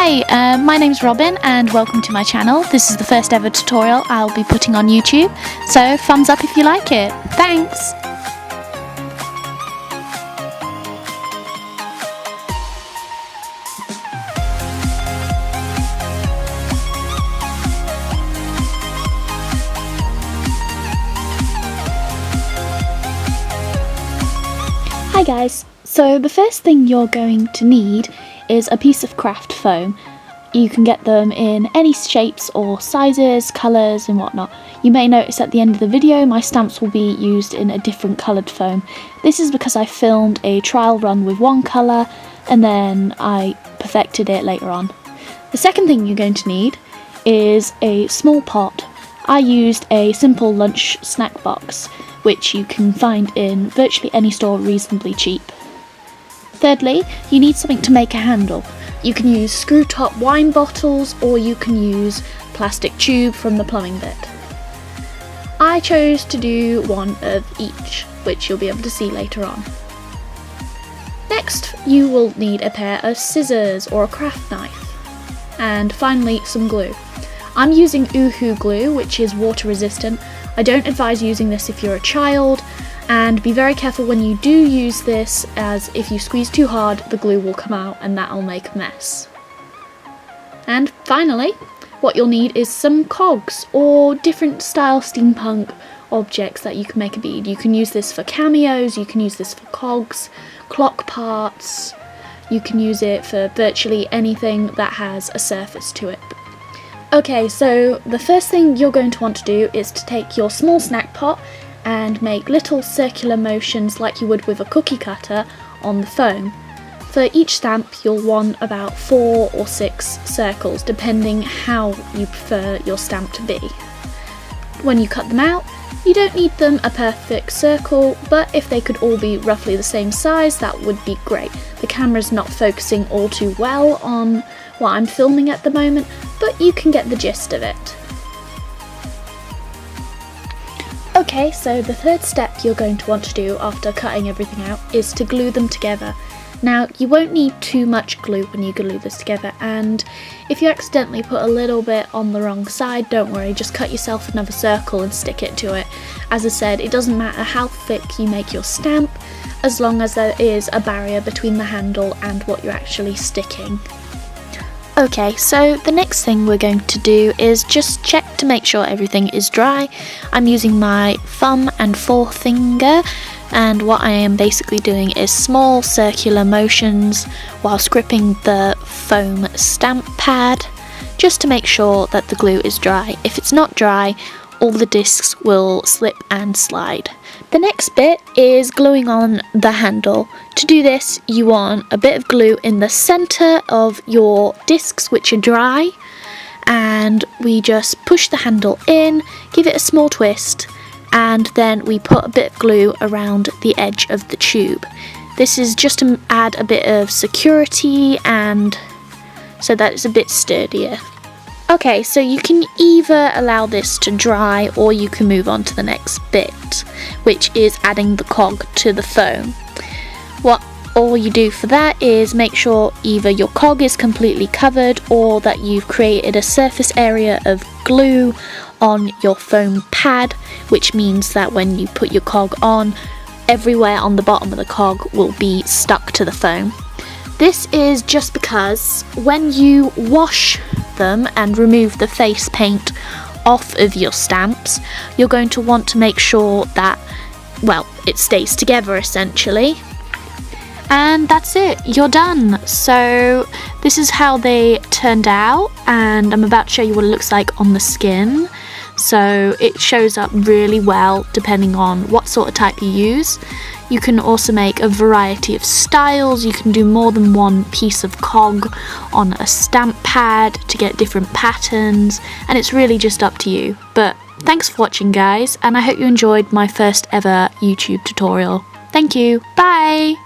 Hi, my name's Robin and welcome to my channel. This is the first ever tutorial I'll be putting on YouTube, so thumbs up if you like it. Thanks! Hi guys, so the first thing you're going to need is a piece of craft foam. You can get them in any shapes or sizes, colours and whatnot. You may notice at the end of the video my stamps will be used in a different coloured foam. This is because I filmed a trial run with one colour and then I perfected it later on. The second thing you're going to need is a small pot. I used a simple lunch snack box, which you can find in virtually any store reasonably cheap. Thirdly, you need something to make a handle. You can use screw top wine bottles or you can use plastic tube from the plumbing bit. I chose to do one of each, which you'll be able to see later on. Next, you will need a pair of scissors or a craft knife. And finally, some glue. I'm using Uhu glue, which is water resistant. I don't advise using this if you're a child, and be very careful when you do use this, as if you squeeze too hard the glue will come out and that'll make a mess. And finally, what you'll need is some cogs or different style steampunk objects that you can make a bead. You can use this for cameos, you can use this for cogs, clock parts, you can use it for virtually anything that has a surface to it. Okay, so the first thing you're going to want to do is to take your small snack pot and make little circular motions like you would with a cookie cutter on the foam. For each stamp you'll want about 4 or 6 circles, depending how you prefer your stamp to be. When you cut them out, you don't need them a perfect circle, but if they could all be roughly the same size, that would be great. The camera's not focusing all too well on what I'm filming at the moment, but you can get the gist of it. Okay, so the third step you're going to want to do after cutting everything out is to glue them together. Now, you won't need too much glue when you glue this together, and if you accidentally put a little bit on the wrong side, don't worry, just cut yourself another circle and stick it to it. As I said, it doesn't matter how thick you make your stamp, as long as there is a barrier between the handle and what you're actually sticking. Okay, so the next thing we're going to do is just check to make sure everything is dry. I'm using my thumb and forefinger, and what I am basically doing is small circular motions whilst gripping the foam stamp pad, just to make sure that the glue is dry. If it's not dry, all the discs will slip and slide. The next bit is gluing on the handle. To do this, you want a bit of glue in the centre of your discs, which are dry, and we just push the handle in, give it a small twist, and then we put a bit of glue around the edge of the tube. This is just to add a bit of security and so that it's a bit sturdier. Okay, so you can either allow this to dry or you can move on to the next bit, which is adding the cog to the foam. All you do for that is make sure either your cog is completely covered or that you've created a surface area of glue on your foam pad, which means that when you put your cog on, everywhere on the bottom of the cog will be stuck to the foam. This is just because when you wash them and remove the face paint off of your stamps, you're going to want to make sure that, well, it stays together essentially. And that's it, you're done. So this is how they turned out, and I'm about to show you what it looks like on the skin. So it shows up really well depending on what sort of type you use. You can also make a variety of styles. You can do more than one piece of cog on a stamp pad to get different patterns, and it's really just up to you. But thanks for watching guys, and I hope you enjoyed my first ever YouTube tutorial. Thank you, bye!